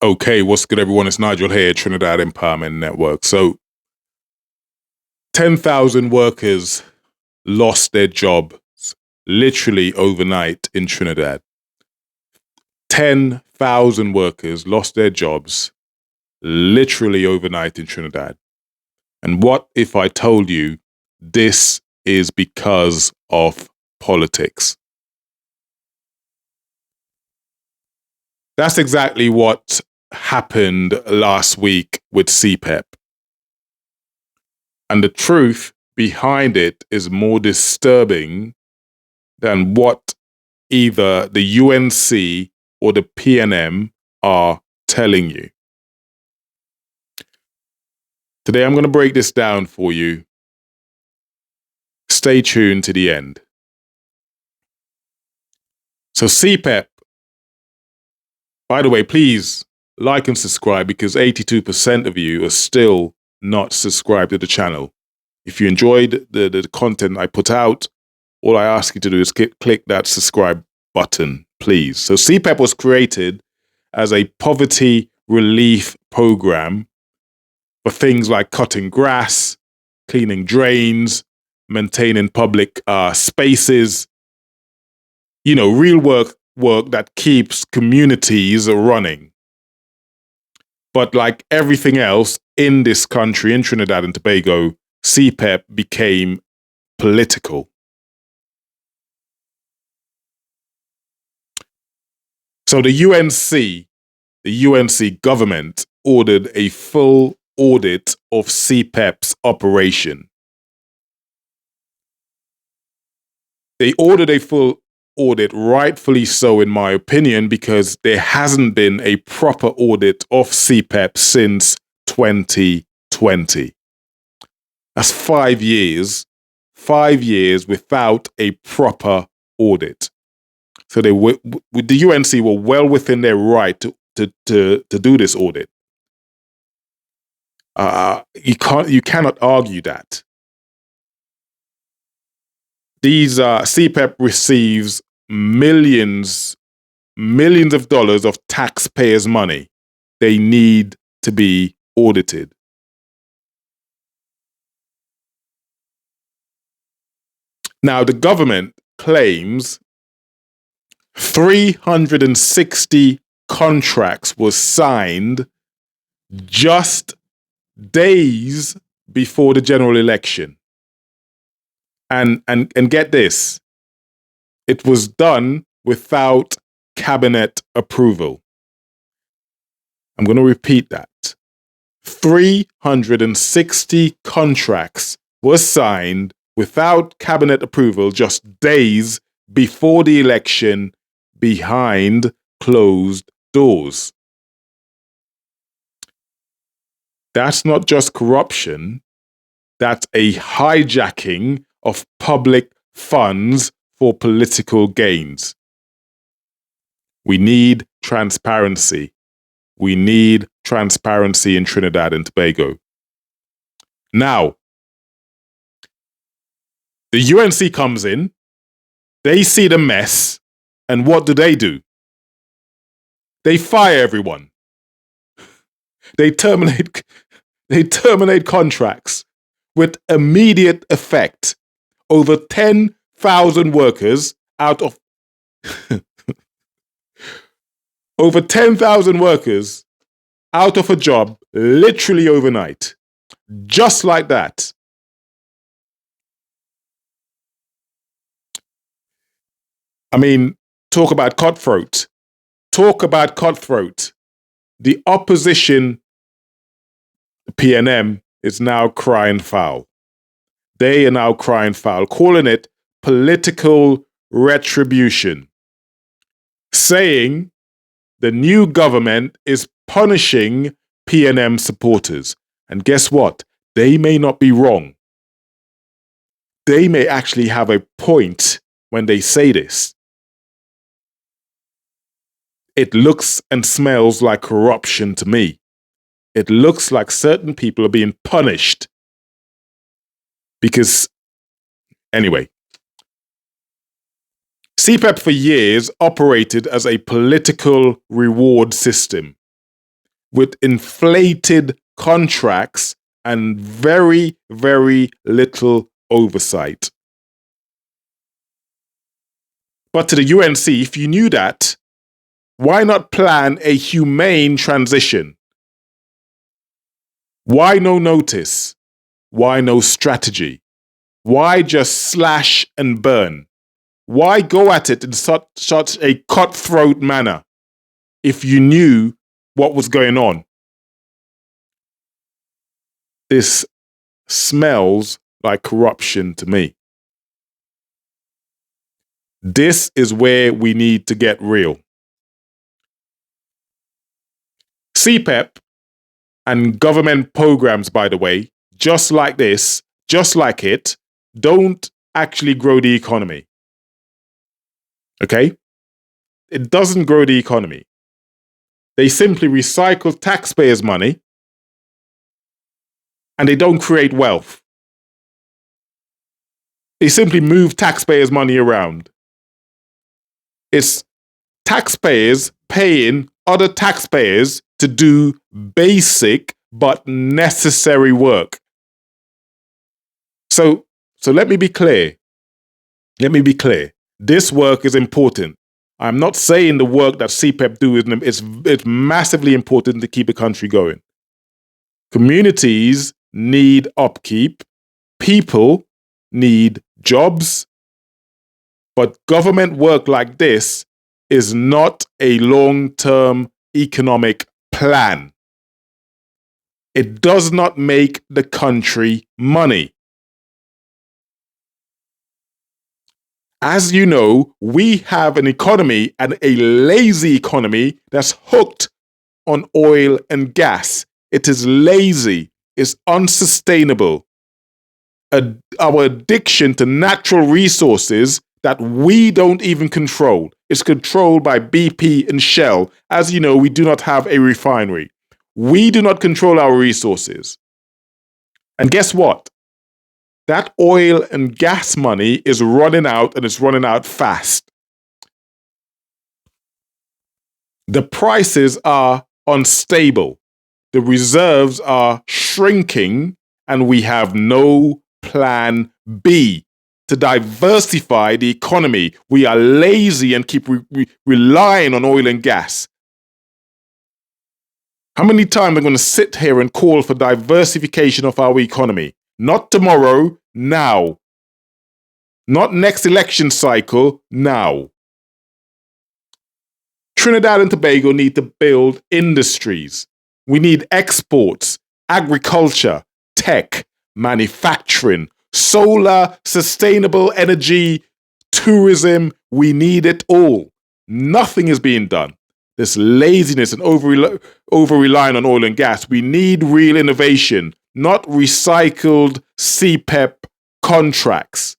Okay, what's good, everyone? It's Nigel here, Trinidad Empowerment Network. So, 10,000 workers lost their jobs literally overnight in Trinidad. 10,000 workers lost their jobs literally overnight in Trinidad. And what if I told you this is because of politics? That's exactly what happened last week with CPEP. And the truth behind it is more disturbing than what either the UNC or the PNM are telling you. Today, I'm going to break this down for you. Stay tuned to the end. So CPEP, by the way, please like and subscribe because 82% of you are still not subscribed to the channel. If you enjoyed the content I put out, all I ask you to do is click that subscribe button, please. So CPEP was created as a poverty relief program for things like cutting grass, cleaning drains, maintaining public spaces, real work that keeps communities running. But like everything else in this country, in Trinidad and Tobago, CPEP became political. So the UNC government ordered a full audit of CPEP's operation. They ordered a full audit, rightfully so in my opinion, because there hasn't been a proper audit of CPEP since 2020. That's 5 years. 5 years without a proper audit. So the UNC were well within their right to do this audit. You cannot argue that. These CPEP receives millions of dollars of taxpayers' money. They need to be audited. Now, the government claims 360 contracts were signed just days before the general election. And get this, it was done without cabinet approval. I'm going to repeat that. 360 contracts were signed without cabinet approval just days before the election behind closed doors. That's not just corruption, that's a hijacking of public funds for political gains. We need transparency. We need transparency in Trinidad and Tobago. Now, the UNC comes in, they see the mess, and what do? They fire everyone. They terminate contracts with immediate effect. Over 10,000 workers out of over 10,000 workers out of a job literally overnight. Just like that. I mean, talk about cutthroat. Talk about cutthroat. The opposition, PNM, is now crying foul. They are now crying foul, calling it political retribution, saying the new government is punishing PNM supporters. And guess what? They may not be wrong. They may actually have a point when they say this. It looks and smells like corruption to me. It looks like certain people are being punished because, anyway, CPEP for years operated as a political reward system. with inflated contracts and very, very little oversight. But to the UNC, if you knew that, why not plan a humane transition? Why no notice? Why no strategy? Why just slash and burn? Why go at it in such a cutthroat manner if you knew what was going on? This smells like corruption to me. This is where we need to get real. CPEP and government programs, by the way, just like this, just like it, don't actually grow the economy. Okay? It doesn't grow the economy. They simply recycle taxpayers' money and they don't create wealth. They simply move taxpayers' money around. It's taxpayers paying other taxpayers to do basic but necessary work. So let me be clear. Let me be clear. This work is important. I'm not saying the work that CPEP do is massively important to keep the country going. Communities need upkeep. People need jobs. But government work like this is not a long-term economic plan. It does not make the country money. As you know, we have an economy and a lazy economy that's hooked on oil and gas. It is lazy. It's unsustainable. Our addiction to natural resources that we don't even control is controlled by BP and Shell. As you know, we do not have a refinery. We do not control our resources. And guess what? That oil and gas money is running out, and it's running out fast. The prices are unstable. The reserves are shrinking, and we have no plan B to diversify the economy. We are lazy and keep relying on oil and gas. How many times are we going to sit here and call for diversification of our economy? Not tomorrow, now. Not next election cycle, now. Trinidad and Tobago need to build industries. We need exports, agriculture, tech, manufacturing, solar, sustainable energy, tourism. We need it all. Nothing is being done. This laziness and over-relying on oil and gas. We need real innovation, not recycled CPEP contracts.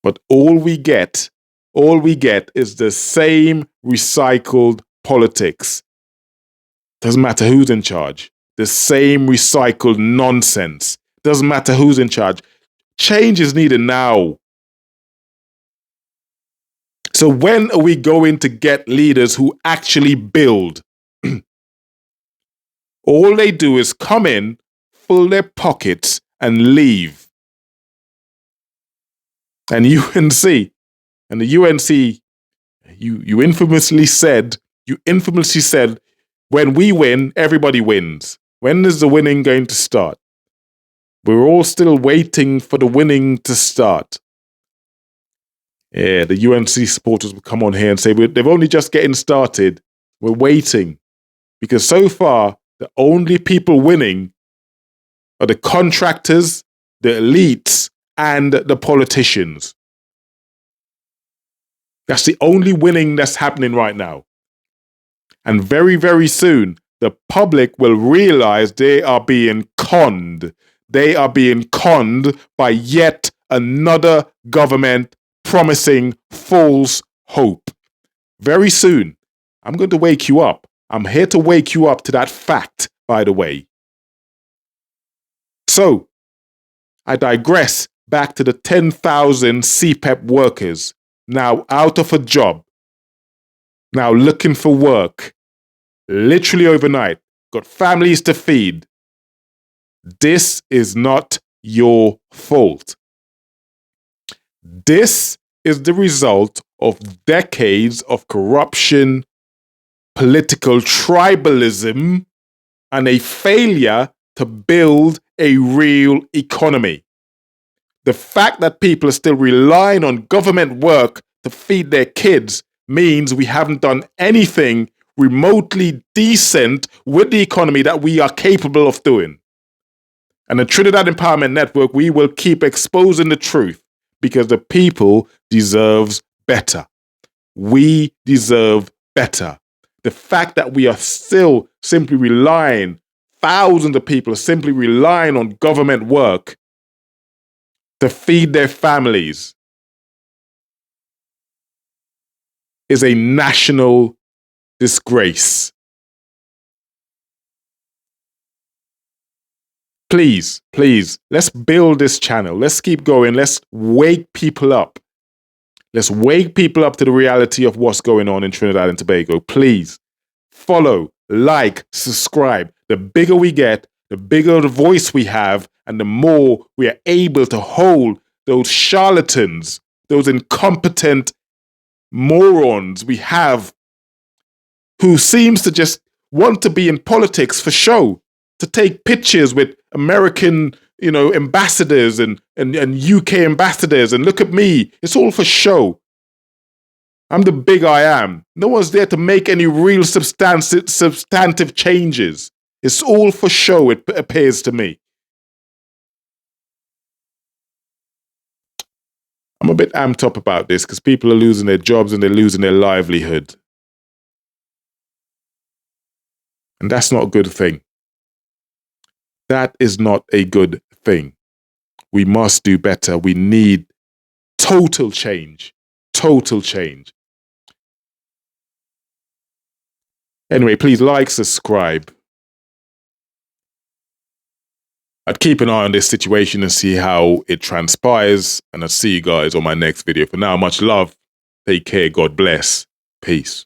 But all we get is the same recycled politics. Doesn't matter who's in charge. The same recycled nonsense. Doesn't matter who's in charge. Change is needed now. So when are we going to get leaders who actually build? All they do is come in, fill their pockets, and leave. And UNC, you infamously said, when we win, everybody wins. When is the winning going to start? We're all still waiting for the winning to start. Yeah, the UNC supporters will come on here and say, they're only just getting started. We're waiting. Because so far, the only people winning are the contractors, the elites, and the politicians. That's the only winning that's happening right now. And very, very soon, the public will realize they are being conned. They are being conned by yet another government promising false hope. Very soon, I'm going to wake you up. I'm here to wake you up to that fact, by the way. So, I digress back to the 10,000 CPEP workers now out of a job, now looking for work. literally overnight, got families to feed. This is not your fault. This is the result of decades of corruption, political tribalism, and a failure to build a real economy. The fact that people are still relying on government work to feed their kids means we haven't done anything remotely decent with the economy that we are capable of doing. And the Trinidad Empowerment Network, we will keep exposing the truth because the people deserves better. We deserve better. The fact that we are still simply relying, thousands of people are simply relying on government work to feed their families is a national disgrace. Please, let's build this channel. Let's keep going. Let's wake people up. Let's wake people up to the reality of what's going on in Trinidad and Tobago. Please follow, like, subscribe. The bigger we get, the bigger the voice we have, and the more we are able to hold those charlatans, those incompetent morons we have who seems to just want to be in politics for show, to take pictures with American, ambassadors and UK ambassadors, and look at me, it's all for show. I'm the big I am. No one's there to make any real substantive changes. It's all for show, it appears to me. I'm a bit amped up about this because people are losing their jobs and they're losing their livelihood. And that's not a good thing. That is not a good thing. We must do better. We need total change. Total change. Anyway, please like, subscribe. I'd keep an eye on this situation and see how it transpires. And I'll see you guys on my next video. For now, much love. Take care. God bless. Peace.